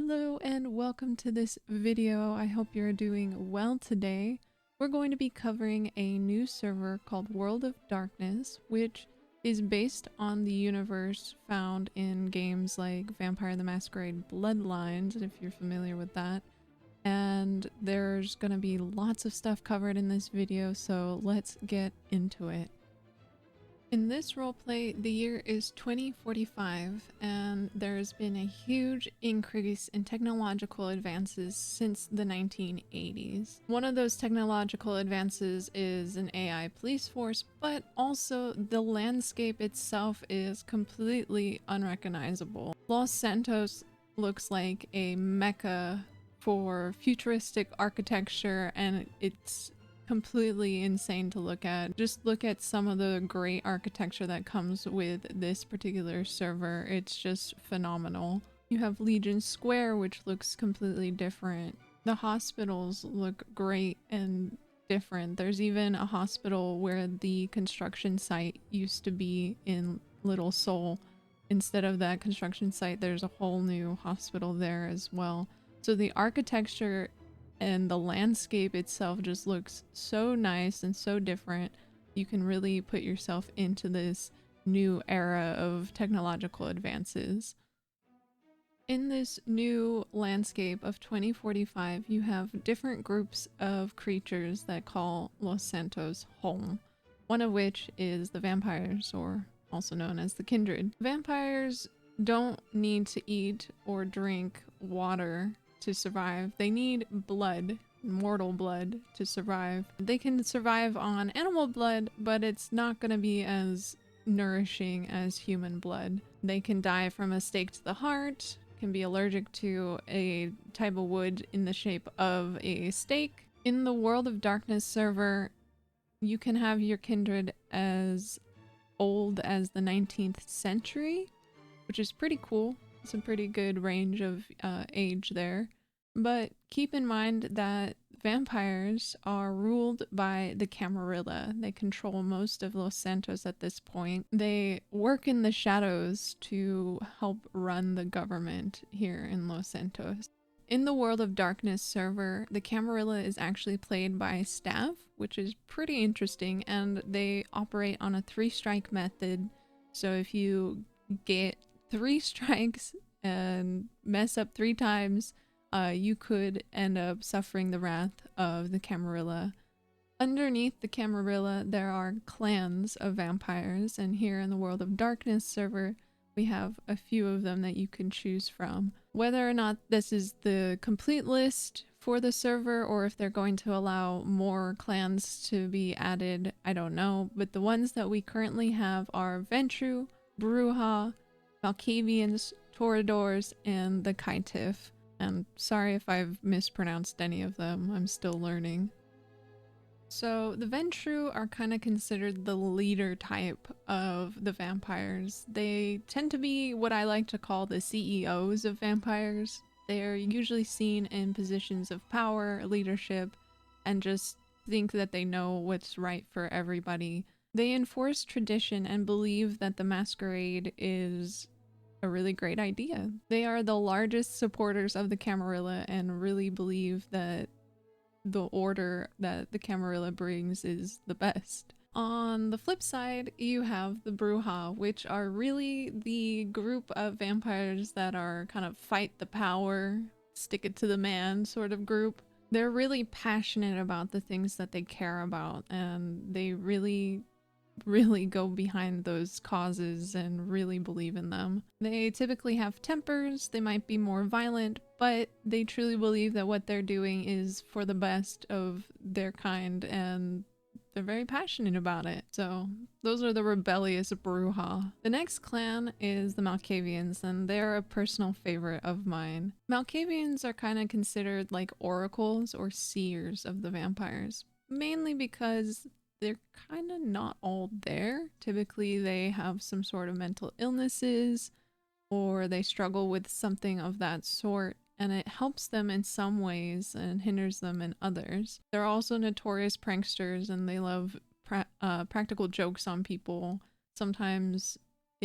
Hello and welcome to this video. I hope you're doing well today. We're going to be covering a new server called World of Darkness, which is based on the universe found in games like Vampire the Masquerade Bloodlines, if you're familiar with that. And there's going to be lots of stuff covered in this video, so let's get into it. In this roleplay, the year is 2045, and there's been a huge increase in technological advances since the 1980s. One of those technological advances is an AI police force, but also the landscape itself is completely unrecognizable. Los Santos looks like a mecca for futuristic architecture, and it's completely insane to look at. Just look at some of the great architecture that comes with this particular server. It's just phenomenal. You have Legion Square, which looks completely different. The hospitals look great and different. There's even a hospital where the construction site used to be in Little Seoul. Instead of that construction site, there's a whole new hospital there as well. So the architecture and the landscape itself just looks so nice and so different. You can really put yourself into this new era of technological advances. In this new landscape of 2045, you have different groups of creatures that call Los Santos home, one of which is the vampires, or also known as the Kindred. Vampires don't need to eat or drink water to survive. They need blood, mortal blood, to survive. They can survive on animal blood, but it's not going to be as nourishing as human blood. They can die from a stake to the heart, can be allergic to a type of wood in the shape of a stake. In the World of Darkness server, you can have your kindred as old as the 19th century, which is pretty cool. It's a pretty good range of age there. But keep in mind that vampires are ruled by the Camarilla. They control most of Los Santos at this point. They work in the shadows to help run the government here in Los Santos. In the World of Darkness server, the Camarilla is actually played by staff, which is pretty interesting, and they operate on a 3-strike method. So if you get 3 strikes and mess up 3 times, you could end up suffering the wrath of the Camarilla. Underneath the Camarilla, there are clans of vampires, and here in the World of Darkness server, we have a few of them that you can choose from. Whether or not this is the complete list for the server, or if they're going to allow more clans to be added, I don't know, but the ones that we currently have are Ventru, Bruja, Malkavians, Toreadors, and the Kaitif. And sorry if I've mispronounced any of them, I'm still learning. So the Ventru are kind of considered the leader type of the vampires. They tend to be what I like to call the CEOs of vampires. They are usually seen in positions of power, leadership, and just think that they know what's right for everybody. They enforce tradition and believe that the masquerade is a really great idea. They are the largest supporters of the Camarilla and really believe that the order that the Camarilla brings is the best. On the flip side, you have the Bruja, which are really the group of vampires that are kind of fight the power, stick it to the man sort of group. They're really passionate about the things that they care about, and they really go behind those causes and really believe in them. They typically have tempers, they might be more violent, but they truly believe that what they're doing is for the best of their kind, and they're very passionate about it. So those are the rebellious Bruja. The next clan is the Malkavians, and they're a personal favorite of mine. Malkavians are kind of considered like oracles or seers of the vampires, mainly because they're kind of not all there. Typically they have some sort of mental illnesses, or they struggle with something of that sort, and it helps them in some ways and hinders them in others. They're also notorious pranksters, and they love practical jokes on people. Sometimes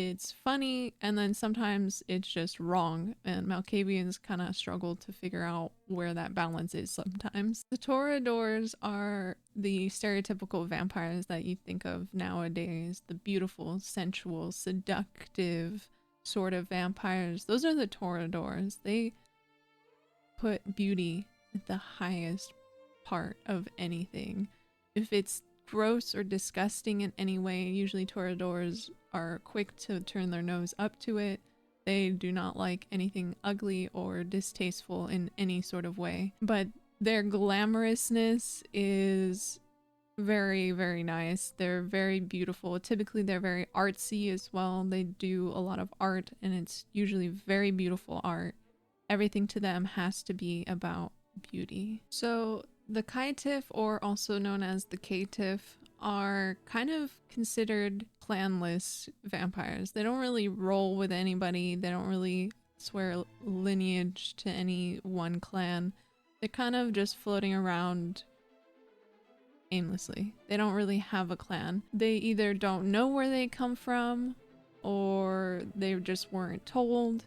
it's funny, and then sometimes it's just wrong, and Malkavians kind of struggle to figure out where that balance is sometimes. The Toreadors are the stereotypical vampires that you think of nowadays, the beautiful, sensual, seductive sort of vampires. Those are the Toreadors. They put beauty at the highest part of anything. If it's gross or disgusting in any way, usually Toreadors are quick to turn their nose up to it. They do not like anything ugly or distasteful in any sort of way. But their glamorousness is very, very nice. They're very beautiful. Typically, they're very artsy as well. They do a lot of art, and it's usually very beautiful art. Everything to them has to be about beauty. So the Kaitif, or also known as the Caitiff, are kind of considered clanless vampires. They don't really roll with anybody. They don't really swear lineage to any one clan. They're kind of just floating around aimlessly. They don't really have a clan. They either don't know where they come from, or they just weren't told.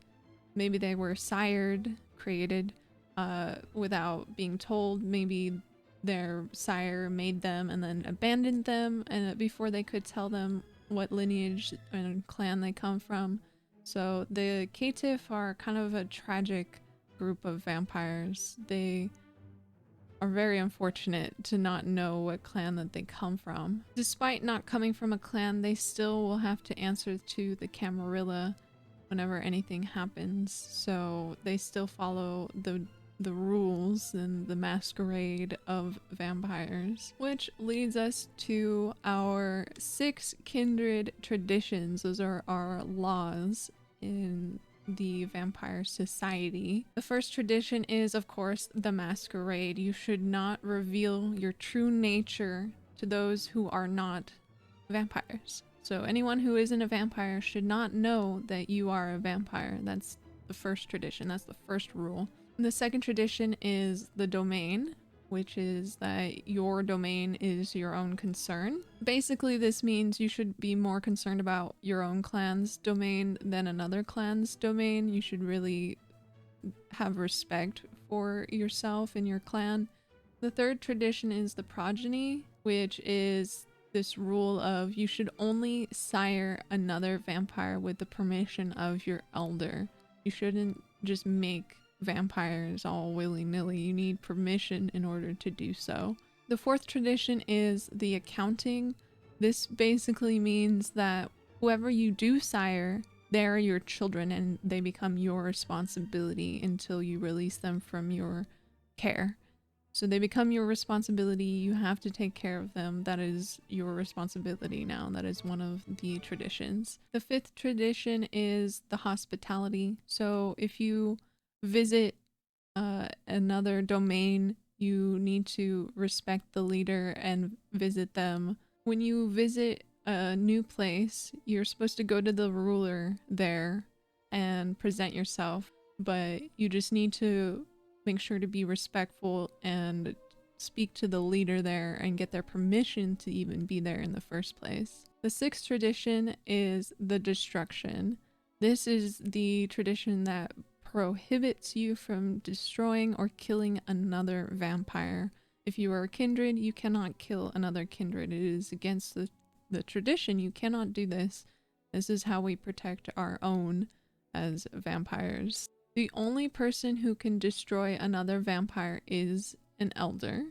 Maybe they were sired, created without being told. Maybe their sire made them and then abandoned them and before they could tell them what lineage and clan they come from. So the Caitiff are kind of a tragic group of vampires. They are very unfortunate to not know what clan that they come from. Despite not coming from a clan, they still will have to answer to the Camarilla whenever anything happens. So they still follow the rules and the masquerade of vampires, which leads us to our 6 kindred traditions. Those are our laws in the vampire society. The first tradition is, of course, the masquerade. You should not reveal your true nature to those who are not vampires. So anyone who isn't a vampire should not know that you are a vampire. That's the first tradition. That's the first rule. The second tradition is the domain, which is that your domain is your own concern. Basically, this means you should be more concerned about your own clan's domain than another clan's domain. You should really have respect for yourself and your clan. The third tradition is the progeny, which is this rule of you should only sire another vampire with the permission of your elder. You shouldn't just make vampires all willy-nilly. You need permission in order to do so. The fourth tradition is the accounting. This basically means that whoever you do sire, they're your children and they become your responsibility until you release them from your care. So they become your responsibility. You have to take care of them. That is your responsibility now. That is one of the traditions. The fifth tradition is the hospitality. So if you visit another domain, you need to respect the leader and visit them. When you visit a new place, you're supposed to go to the ruler there and present yourself, but you just need to make sure to be respectful and speak to the leader there and get their permission to even be there in the first place. The sixth tradition is the destruction. This is the tradition that prohibits you from destroying or killing another vampire. If you are a kindred, you cannot kill another kindred. It is against the tradition. You cannot do this. This is how we protect our own as vampires. The only person who can destroy another vampire is an elder,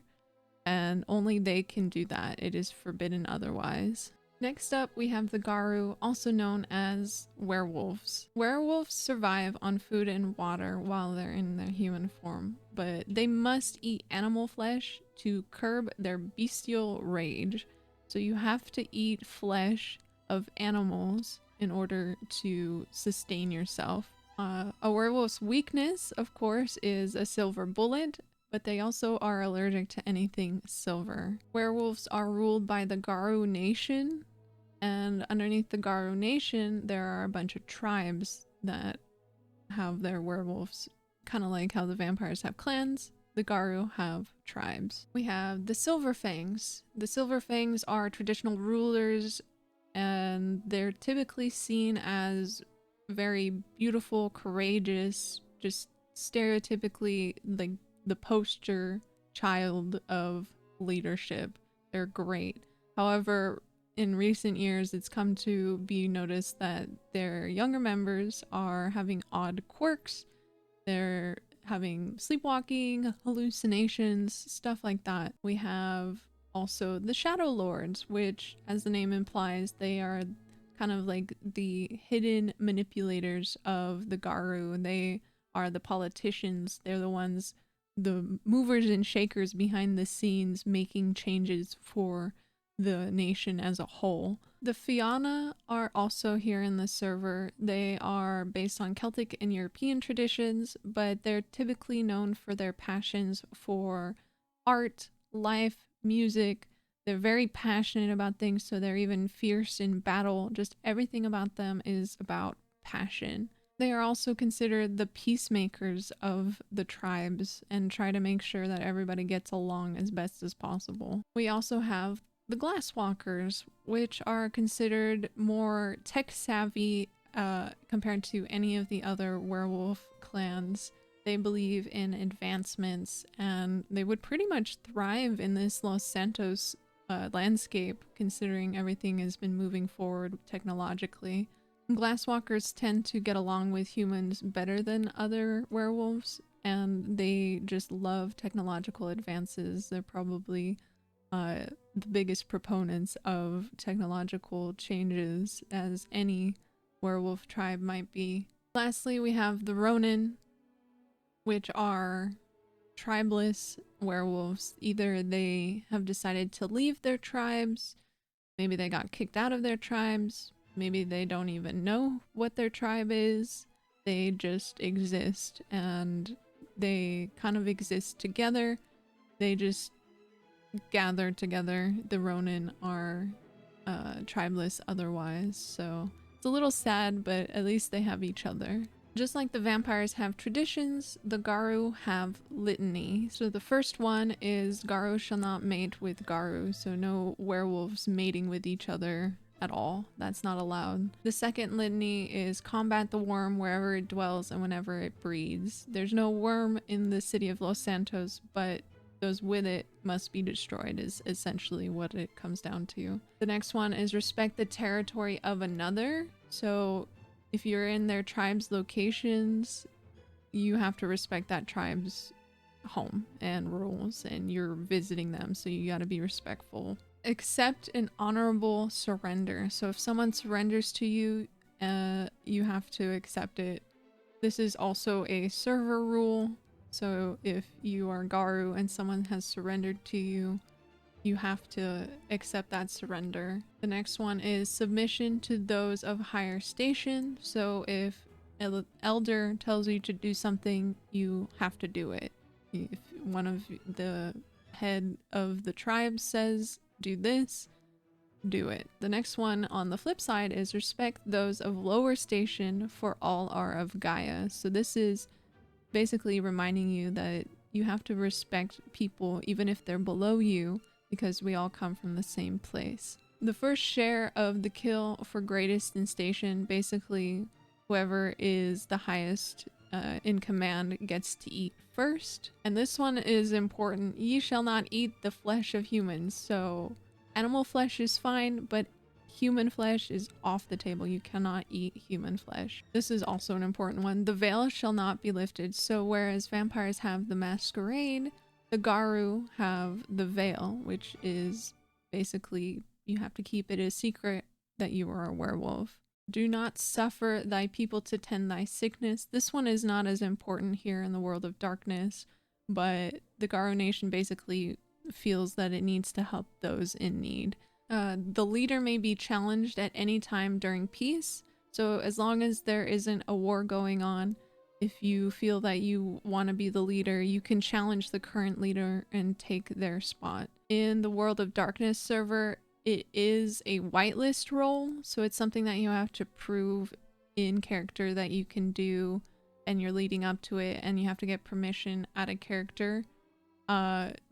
and only they can do that. It is forbidden otherwise. Next up, we have the Garou, also known as werewolves. Werewolves survive on food and water while they're in their human form, but they must eat animal flesh to curb their bestial rage. So you have to eat flesh of animals in order to sustain yourself. A werewolf's weakness, of course, is a silver bullet, but they also are allergic to anything silver. Werewolves are ruled by the Garou nation, and underneath the Garou nation, there are a bunch of tribes that have their werewolves. Kind of like how the vampires have clans, the Garou have tribes. We have the Silver Fangs. The Silver Fangs are traditional rulers and they're typically seen as very beautiful, courageous, just stereotypically like the poster child of leadership. They're great. However, in recent years, it's come to be noticed that their younger members are having odd quirks. They're having sleepwalking, hallucinations, stuff like that. We have also the Shadow Lords, which, as the name implies, they are kind of like the hidden manipulators of the Garou. They are the politicians. They're the ones, the movers and shakers behind the scenes, making changes for the nation as a whole. The Fianna are also here in the server. They are based on Celtic and European traditions, but they're typically known for their passions for art, life, music. They're very passionate about things, so they're even fierce in battle. Just everything about them is about passion. They are also considered the peacemakers of the tribes and try to make sure that everybody gets along as best as possible. We also have the Glasswalkers, which are considered more tech-savvy compared to any of the other werewolf clans. They believe in advancements, and they would pretty much thrive in this Los Santos landscape, considering everything has been moving forward technologically. Glasswalkers tend to get along with humans better than other werewolves, and they just love technological advances. They're probably the biggest proponents of technological changes, as any werewolf tribe might be. Lastly, we have the Ronin, which are tribeless werewolves. Either they have decided to leave their tribes, maybe they got kicked out of their tribes, maybe they don't even know what their tribe is. They just exist, and they kind of exist together. They just gather together. The Ronin are tribeless otherwise, so it's a little sad, but at least they have each other. Just like the vampires have traditions, the Garou have litany. So the first one is Garou shall not mate with Garou, so no werewolves mating with each other at all. That's not allowed. The second litany is combat the worm wherever it dwells and whenever it breeds. There's no worm in the city of Los Santos, but those with it must be destroyed is essentially what it comes down to. The next one is respect the territory of another. So if you're in their tribe's locations, you have to respect that tribe's home and rules, and you're visiting them, so you gotta be respectful. Accept an honorable surrender. So if someone surrenders to you, you have to accept it. This is also a server rule. So if you are Garou and someone has surrendered to you, you have to accept that surrender. The next one is submission to those of higher station. So if an elder tells you to do something, you have to do it. If one of the head of the tribe says, do this, do it. The next one on the flip side is respect those of lower station, for all are of Gaia. So this is basically reminding you that you have to respect people even if they're below you, because we all come from the same place. The first share of the kill for greatest in station, basically whoever is the highest in command gets to eat first. And this one is important. Ye shall not eat the flesh of humans. So animal flesh is fine, but human flesh is off the table. You cannot eat human flesh. This is also an important one. The veil shall not be lifted. So whereas vampires have the masquerade, the Garou have the veil, which is basically you have to keep it a secret that you are a werewolf. Do not suffer thy people to tend thy sickness. This one is not as important here in the world of darkness, but the Garou nation basically feels that it needs to help those in need. The leader may be challenged at any time during peace. So as long as there isn't a war going on, if you feel that you want to be the leader, you can challenge the current leader and take their spot. In the World of Darkness server, it is a whitelist role, so it's something that you have to prove in character that you can do, and you're leading up to it, and you have to get permission out of character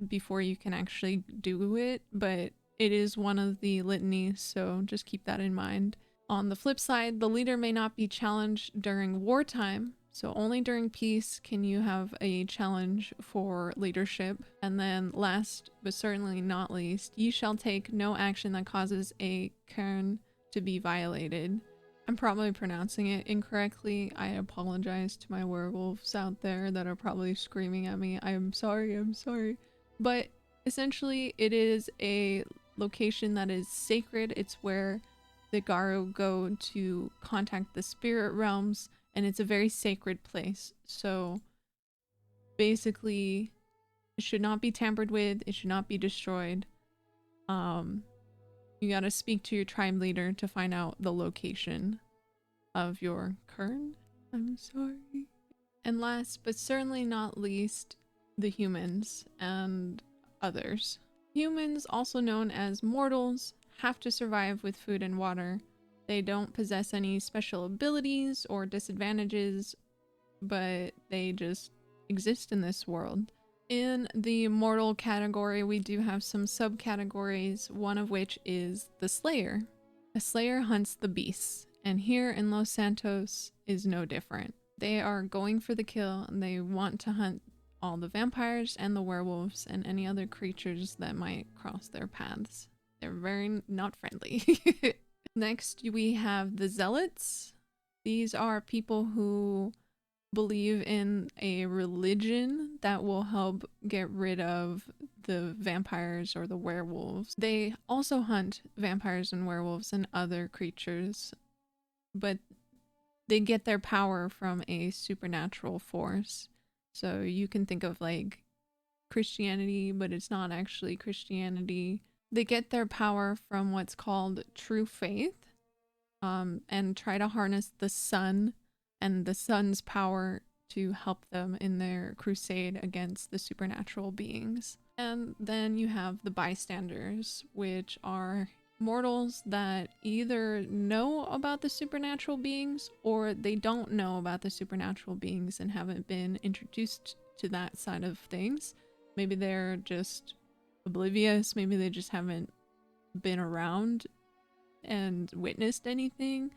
before you can actually do it. But it is one of the litanies, so just keep that in mind. On the flip side, the leader may not be challenged during wartime, so only during peace can you have a challenge for leadership. And then last but certainly not least, you shall take no action that causes a cairn to be violated. I'm probably pronouncing it incorrectly. I apologize to my werewolves out there that are probably screaming at me. I'm sorry, I'm sorry. But essentially it is a location that is sacred. It's where the Garou go to contact the spirit realms, and it's a very sacred place. So basically it should not be tampered with, it should not be destroyed. You gotta speak to your tribe leader to find out the location of your cairn. I'm sorry. And last but certainly not least, the humans and others. Humans, also known as mortals, have to survive with food and water. They don't possess any special abilities or disadvantages, but they just exist in this world. In the mortal category, we do have some subcategories, one of which is the Slayer. A Slayer hunts the beasts, and here in Los Santos is no different. They are going for the kill, and they want to hunt all the vampires and the werewolves and any other creatures that might cross their paths. They're very not friendly. Next, we have the Zealots. These are people who believe in a religion that will help get rid of the vampires or the werewolves. They also hunt vampires and werewolves and other creatures, but they get their power from a supernatural force. So you can think of like Christianity, but it's not actually Christianity. They get their power from what's called true faith, and try to harness the sun and the sun's power to help them in their crusade against the supernatural beings. And then you have the bystanders, which are mortals that either know about the supernatural beings or they don't know about the supernatural beings and haven't been introduced to that side of things. Maybe they're just oblivious, maybe they just haven't been around and witnessed anything.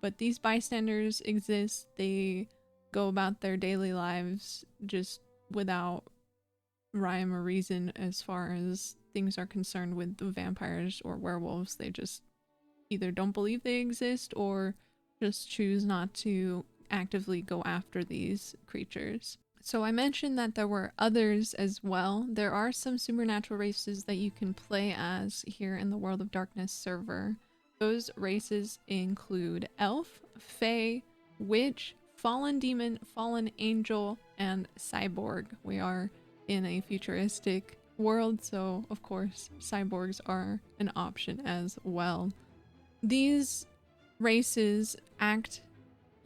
But these bystanders exist. They go about their daily lives just without rhyme or reason as far as things are concerned with the vampires or werewolves. They just either don't believe they exist or just choose not to actively go after these creatures. So I mentioned that there were others as well. There are some supernatural races that you can play as here in the World of Darkness server. Those races include Elf, Fae, Witch, Fallen Demon, Fallen Angel, and Cyborg. We are in a futuristic world, so of course cyborgs are an option as well. These races act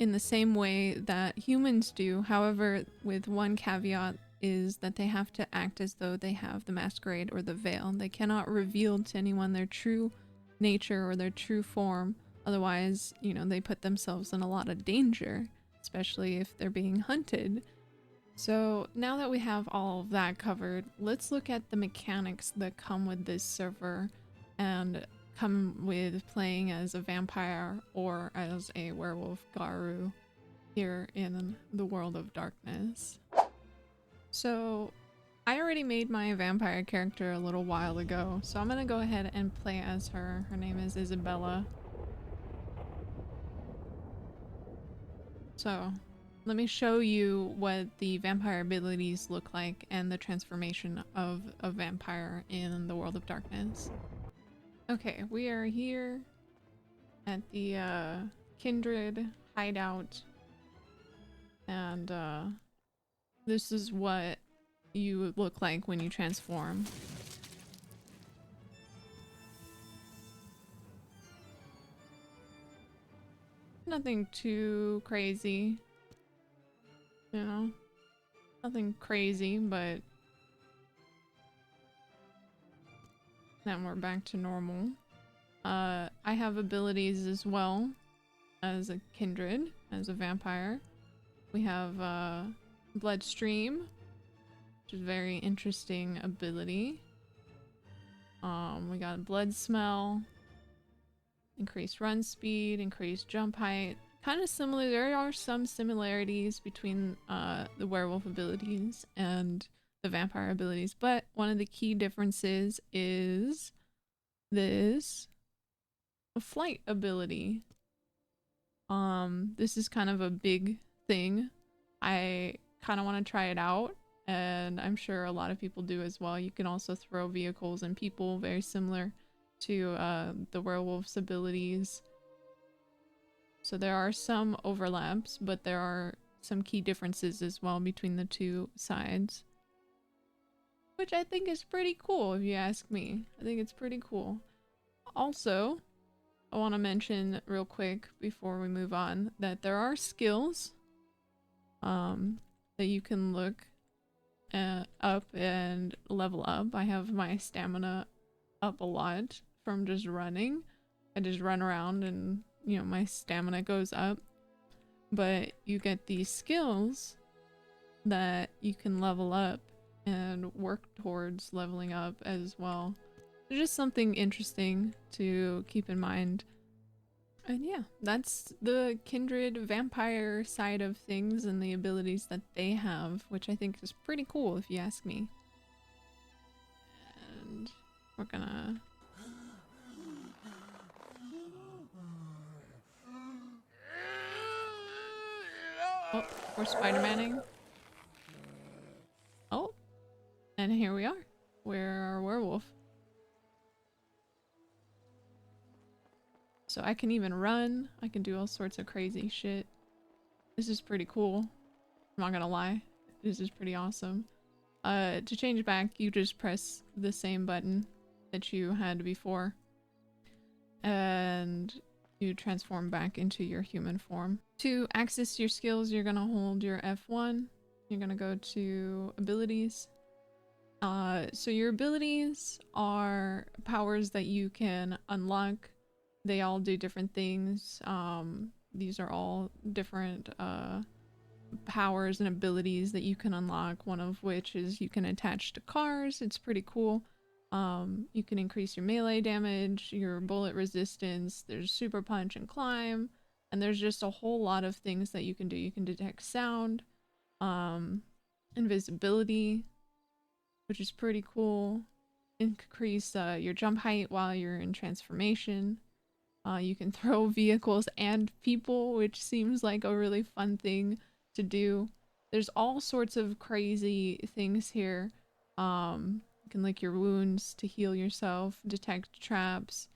in the same way that humans do, however, with one caveat is that they have to act as though they have the masquerade or the veil. They cannot reveal to anyone their true nature or their true form, otherwise, you know, they put themselves in a lot of danger, especially if they're being hunted. So now that we have all of that covered, let's look at the mechanics that come with this server and come with playing as a vampire or as a werewolf Garou here in the World of Darkness. So I already made my vampire character a little while ago, so I'm gonna go ahead and play as her. Her name is Isabella. So let me show you what the vampire abilities look like and the transformation of a vampire in the World of Darkness. Okay, we are here at the Kindred hideout, and this is what you look like when you transform. Nothing too crazy, you know, nothing crazy, but then we're back to normal. I have abilities as well as a Kindred, as a vampire. We have Bloodstream, which is a very interesting ability. We got blood smell, increased run speed, increased jump height. Kind of similar. There are some similarities between the werewolf abilities and the vampire abilities, but one of the key differences is this flight ability. This is kind of a big thing. I kind of want to try it out, and I'm sure a lot of people do as well. You can also throw vehicles and people, very similar to the werewolf's abilities. So there are some overlaps, but there are some key differences as well between the two sides, which I think is pretty cool if you ask me. I think it's pretty cool. Also, I want to mention real quick before we move on that there are skills that you can look up and level up. I have my stamina up a lot from just running. I just run around and, you know, my stamina goes up. But you get these skills that you can level up and work towards leveling up as well. It's just something interesting to keep in mind. And yeah, that's the Kindred vampire side of things and the abilities that they have, which I think is pretty cool if you ask me. And we're gonna... Oh, we're Spider-Manning. Oh, and here we are. We're a werewolf. So I can even run. I can do all sorts of crazy shit. This is pretty cool. I'm not gonna lie. This is pretty awesome. To change back, you just press the same button that you had before. And you transform back into your human form. To access your skills, you're gonna hold your F1. You're gonna go to abilities. So your abilities are powers that you can unlock. They all do different things. These are all different powers and abilities that you can unlock, one of which is you can attach to cars. It's pretty cool. You can increase your melee damage, your bullet resistance, there's super punch and climb, and there's just a whole lot of things that you can do. You can detect sound, invisibility, which is pretty cool. Increase your jump height while you're in transformation. You can throw vehicles and people, which seems like a really fun thing to do. There's all sorts of crazy things here. You can lick your wounds to heal yourself, detect traps.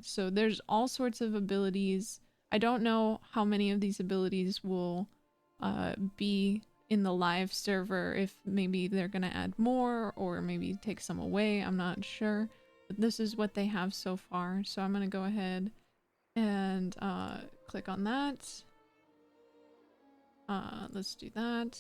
So there's all sorts of abilities. I don't know how many of these abilities will be in the live server, if maybe they're gonna add more or maybe take some away. I'm not sure. But this is what they have so far, so I'm gonna go ahead and click on that. Let's do that.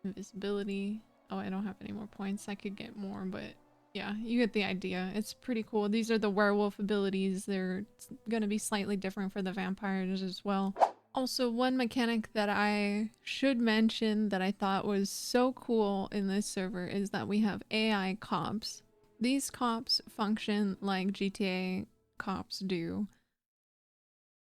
Invisibility. Oh, I don't have any more points. I could get more, but yeah, you get the idea. It's pretty cool. These are the werewolf abilities. They're gonna be slightly different for the vampires as well. Also, one mechanic that I should mention that I thought was so cool in this server is that we have AI cops. These cops function like GTA cops do.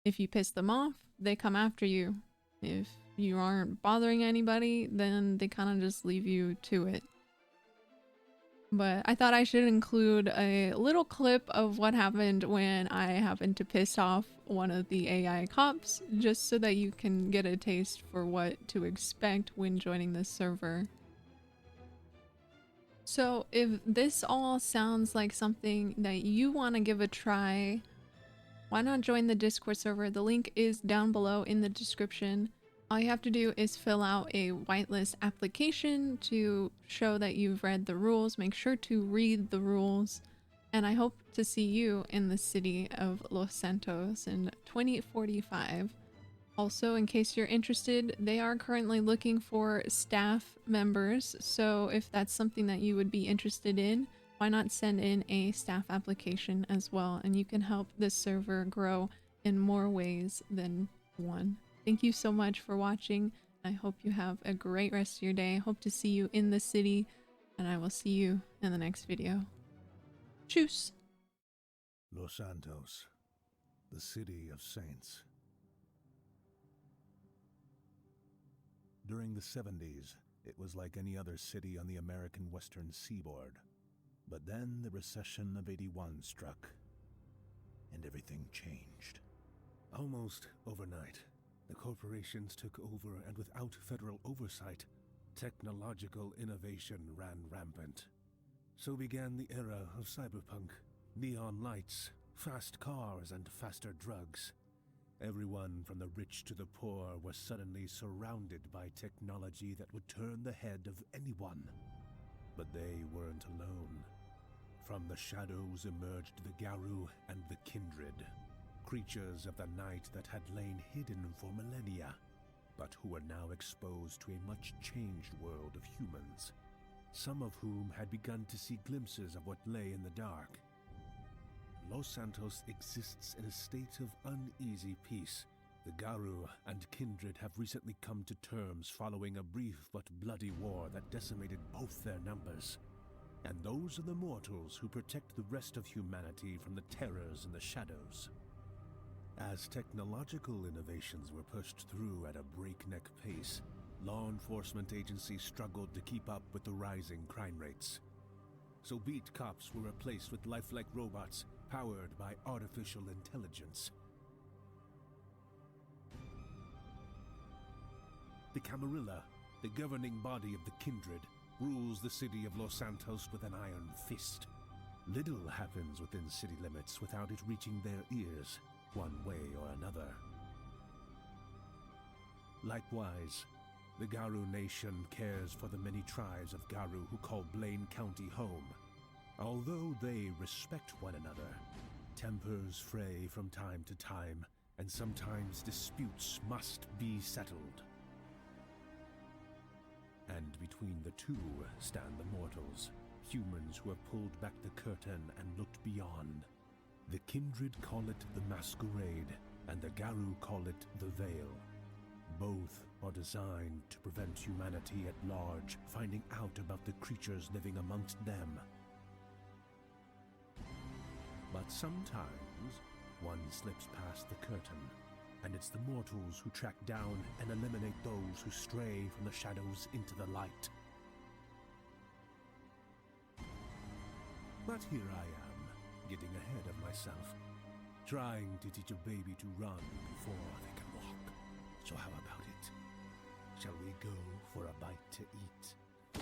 If you piss them off, they come after you. If you aren't bothering anybody, then they kind of just leave you to it. But I thought I should include a little clip of what happened when I happened to piss off one of the AI cops, just so that you can get a taste for what to expect when joining this server. So if this all sounds like something that you want to give a try, why not join the Discord server? The link is down below in the description. All you have to do is fill out a whitelist application to show that you've read the rules. Make sure to read the rules. And I hope to see you in the city of Los Santos in 2045. Also, in case you're interested, they are currently looking for staff members. So if that's something that you would be interested in, why not send in a staff application as well? And you can help this server grow in more ways than one. Thank you so much for watching. I hope you have a great rest of your day. I hope to see you in the city and I will see you in the next video. Tschüss! Los Santos, the city of saints. During the 70s, it was like any other city on the American western seaboard. But then the recession of '81 struck, and everything changed. Almost overnight, the corporations took over, and without federal oversight, technological innovation ran rampant. So began the era of cyberpunk, neon lights, fast cars, and faster drugs. Everyone from the rich to the poor was suddenly surrounded by technology that would turn the head of anyone. But they weren't alone. From the shadows emerged the Garou and the Kindred, creatures of the night that had lain hidden for millennia, but who were now exposed to a much-changed world of humans, some of whom had begun to see glimpses of what lay in the dark. Los Santos exists in a state of uneasy peace. The Garou and Kindred have recently come to terms following a brief but bloody war that decimated both their numbers. And those are the mortals who protect the rest of humanity from the terrors in the shadows. As technological innovations were pushed through at a breakneck pace, law enforcement agencies struggled to keep up with the rising crime rates. So beat cops were replaced with lifelike robots powered by artificial intelligence. The Camarilla, the governing body of the Kindred, rules the city of Los Santos with an iron fist. Little happens within city limits without it reaching their ears, one way or another. Likewise, the Garou Nation cares for the many tribes of Garou who call Blaine County home. Although they respect one another, tempers fray from time to time, and sometimes disputes must be settled. And between the two stand the mortals, humans who have pulled back the curtain and looked beyond. The Kindred call it the Masquerade, and the Garou call it the Veil. Both are designed to prevent humanity at large finding out about the creatures living amongst them. But sometimes, one slips past the curtain, and it's the mortals who track down and eliminate those who stray from the shadows into the light. But here I am, getting ahead of myself, trying to teach a baby to run before they can walk. So how about it? Shall we go for a bite to eat?